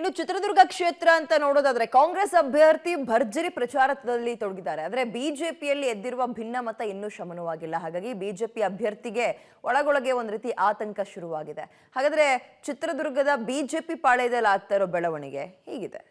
ಇನ್ನು ಚಿತ್ರದುರ್ಗ ಕ್ಷೇತ್ರ ಅಂತ ನೋಡೋದಾದ್ರೆ ಕಾಂಗ್ರೆಸ್ ಅಭ್ಯರ್ಥಿ ಭರ್ಜರಿ ಪ್ರಚಾರದಲ್ಲಿ ತೊಡಗಿದ್ದಾರೆ. ಆದರೆ ಬಿಜೆಪಿಯಲ್ಲಿ ಎದ್ದಿರುವ ಭಿನ್ನಮತ ಇನ್ನೂ ಶಮನವಾಗಿಲ್ಲ. ಹಾಗಾಗಿ ಬಿಜೆಪಿ ಅಭ್ಯರ್ಥಿಗೆ ಒಳಗೊಳಗೆ ಒಂದು ರೀತಿ ಆತಂಕ ಶುರುವಾಗಿದೆ. ಹಾಗಾದ್ರೆ ಚಿತ್ರದುರ್ಗದ ಬಿಜೆಪಿ ಪಾಳೆಯದಲ್ಲಿ ಆಗ್ತಾ ಇರೋ ಬೆಳವಣಿಗೆ ಹೀಗಿದೆ.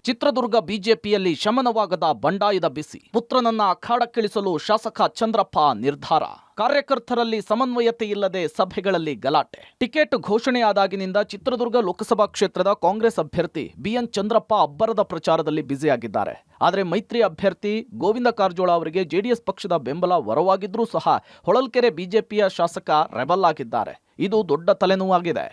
ಚಿತ್ರದುರ್ಗ ಬಿಜೆಪಿಯಲ್ಲಿ ಶಮನವಾಗದ ಬಂಡಾಯದ ಬಿಸಿ. ಪುತ್ರನನ್ನ ಅಖಾಡಕ್ಕಿಳಿಸಲು ಶಾಸಕ ಚಂದ್ರಪ್ಪ ನಿರ್ಧಾರ. ಕಾರ್ಯಕರ್ತರಲ್ಲಿ ಸಮನ್ವಯತೆ ಇಲ್ಲದೆ ಸಭೆಗಳಲ್ಲಿ ಗಲಾಟೆ. ಟಿಕೆಟ್ ಘೋಷಣೆಯಾದಾಗಿನಿಂದ ಚಿತ್ರದುರ್ಗ ಲೋಕಸಭಾ ಕ್ಷೇತ್ರದ ಕಾಂಗ್ರೆಸ್ ಅಭ್ಯರ್ಥಿ ಬಿಎನ್ ಚಂದ್ರಪ್ಪ ಅಬ್ಬರದ ಪ್ರಚಾರದಲ್ಲಿ ಬ್ಯುಸಿಯಾಗಿದ್ದಾರೆ. ಆದರೆ ಮೈತ್ರಿ ಅಭ್ಯರ್ಥಿ ಗೋವಿಂದ ಕಾರಜೋಳ ಅವರಿಗೆ ಜೆಡಿಎಸ್ ಪಕ್ಷದ ಬೆಂಬಲ ವರವಾಗಿದ್ರೂ ಸಹ ಹೊಳಲ್ಕೆರೆ ಬಿಜೆಪಿಯ ಶಾಸಕ ರೆಬಲ್ ಆಗಿದ್ದಾರೆ. ಇದು ದೊಡ್ಡ ತಲೆನೋವಾಗಿದೆ.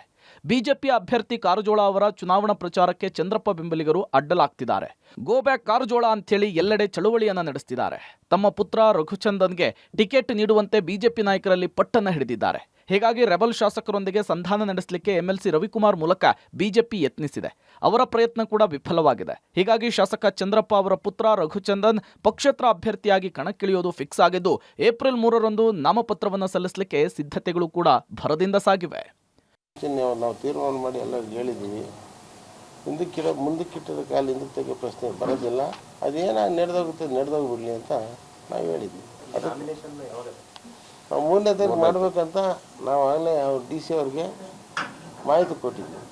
ಬಿಜೆಪಿ ಅಭ್ಯರ್ಥಿ ಕಾರಜೋಳ ಅವರ ಚುನಾವಣಾ ಪ್ರಚಾರಕ್ಕೆ ಚಂದ್ರಪ್ಪ ಬೆಂಬಲಿಗರು ಅಡ್ಡಲಾಗ್ತಿದ್ದಾರೆ. ಗೋ ಬ್ಯಾಕ್ ಕಾರಜೋಳ ಅಂತೇಳಿ ಎಲ್ಲೆಡೆ ಚಳುವಳಿಯನ್ನ ನಡೆಸ್ತಿದ್ದಾರೆ. ತಮ್ಮ ಪುತ್ರ ರಘುಚಂದನ್ಗೆ ಟಿಕೆಟ್ ನೀಡುವಂತೆ ಬಿಜೆಪಿ ನಾಯಕರಲ್ಲಿ ಪಟ್ಟನ್ನ ಹಿಡಿದಿದ್ದಾರೆ. ಹೀಗಾಗಿ ರೆಬಲ್ ಶಾಸಕರೊಂದಿಗೆ ಸಂಧಾನ ನಡೆಸಲಿಕ್ಕೆ ಎಂಎಲ್ಸಿ ರವಿಕುಮಾರ್ ಮೂಲಕ ಬಿಜೆಪಿ ಯತ್ನಿಸಿದೆ. ಅವರ ಪ್ರಯತ್ನ ಕೂಡ ವಿಫಲವಾಗಿದೆ. ಹೀಗಾಗಿ ಶಾಸಕ ಚಂದ್ರಪ್ಪ ಅವರ ಪುತ್ರ ರಘುಚಂದನ್ ಪಕ್ಷೇತರ ಅಭ್ಯರ್ಥಿಯಾಗಿ ಕಣಕ್ಕಿಳಿಯೋದು ಫಿಕ್ಸ್ ಆಗಿದ್ದು, ಏಪ್ರಿಲ್ 3ರಂದು ನಾಮಪತ್ರವನ್ನು ಸಲ್ಲಿಸಲಿಕ್ಕೆ ಸಿದ್ಧತೆಗಳು ಕೂಡ ಭರದಿಂದ ಸಾಗಿವೆ. ನಾವು ತೀರ್ಮಾನ ಮಾಡಿ ಎಲ್ಲರಿಗೂ ಹೇಳಿದ್ದೀವಿ. ಮುಂದಕ್ಕಿಟ್ಟದ ಕಾಲ ಹಿಂದಕ್ಕೆ ತೆಗೆಯೋ ಪ್ರಶ್ನೆ ಬರೋದಿಲ್ಲ. ಅದೇನಾಗಿ ನಡೆದೋಗ್ಬಿಡ್ಲಿ ಅಂತ ನಾವು ಹೇಳಿದ್ವಿ. ನಾವು ಮೂರನೇದಾಗಿ ಮಾಡಬೇಕಂತ ನಾವು ಆಗಲೇ DC ಅವ್ರಿಗೆ ಮಾಹಿತಿ ಕೊಟ್ಟಿದ್ವಿ.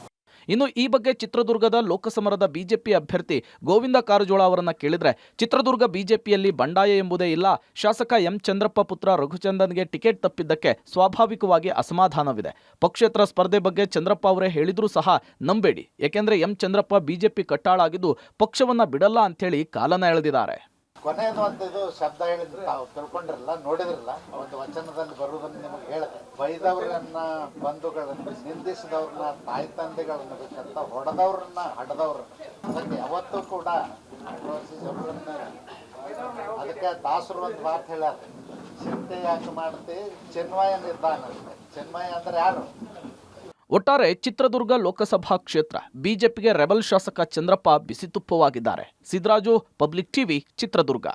ಇನ್ನು ಈ ಬಗ್ಗೆ ಚಿತ್ರದುರ್ಗದ ಲೋಕಸಮರದ ಬಿಜೆಪಿ ಅಭ್ಯರ್ಥಿ ಗೋವಿಂದ ಕಾರಜೋಳ ಅವರನ್ನ ಕೇಳಿದ್ರೆ, ಚಿತ್ರದುರ್ಗ ಬಿಜೆಪಿಯಲ್ಲಿ ಬಂಡಾಯ ಎಂಬುದೇ ಇಲ್ಲ. ಶಾಸಕ ಎಂ ಚಂದ್ರಪ್ಪ ಪುತ್ರ ರಘುಚಂದನ್ಗೆ ಟಿಕೆಟ್ ತಪ್ಪಿದ್ದಕ್ಕೆ ಸ್ವಾಭಾವಿಕವಾಗಿ ಅಸಮಾಧಾನವಿದೆ. ಪಕ್ಷೇತರ ಸ್ಪರ್ಧೆ ಬಗ್ಗೆ ಚಂದ್ರಪ್ಪ ಅವರೇ ಹೇಳಿದ್ರೂ ಸಹ ನಂಬೇಡಿ. ಯಾಕೆಂದ್ರೆ ಎಂ ಚಂದ್ರಪ್ಪ ಬಿಜೆಪಿ ಕಟ್ಟಾಳಾಗಿದ್ದು ಪಕ್ಷವನ್ನ ಬಿಡಲ್ಲ ಅಂತೇಳಿ ಕಾಲನ ಎಳೆದಿದ್ದಾರೆ. ಕೊನೆಯದು ಒಂದು ಇದು ಶಬ್ದ ಹೇಳಿದ್ರೆ ತಾವು ತಿಳ್ಕೊಂಡಿರಲ್ಲ, ನೋಡಿದ್ರಲ್ಲ, ಒಂದು ವಚನದಲ್ಲಿ ಬರುವುದನ್ನು ನಿಮಗೆ ಹೇಳಿದೆ. ಬೈದವ್ರನ್ನ ಬಂಧುಗಳನ್ನ, ನಿಂದಿಸಿದವ್ರನ್ನ ತಾಯಿ ತಂದೆಗಳನ್ನ ಬೇಕಂತ, ಹೊಡೆದವ್ರನ್ನ ಹಡದವ್ರನ್ನ ಯಾವತ್ತೂ ಕೂಡ ಅದಕ್ಕೆ ದಾಸರು ಒಂದು ಮಾತು ಹೇಳ್ಯಾರ, ಚಿಂತೆ ಯಾಕೆ ಮಾಡ್ತಿ ಚಿನ್ಮಯ ನಿದ್ದಾನಂತೆ. ಚಿನ್ಮಯ ಅಂದ್ರೆ ಯಾರು? ಒಟ್ಟಾರೆ ಚಿತ್ರದುರ್ಗ ಲೋಕಸಭಾ ಕ್ಷೇತ್ರ ಬಿಜೆಪಿಗೆ ರೆಬಲ್ ಶಾಸಕ ಚಂದ್ರಪ್ಪ ಬಿಸಿತುಪ್ಪವಾಗಿದ್ದಾರೆ. Siddaraju, public TV, Chitradurga.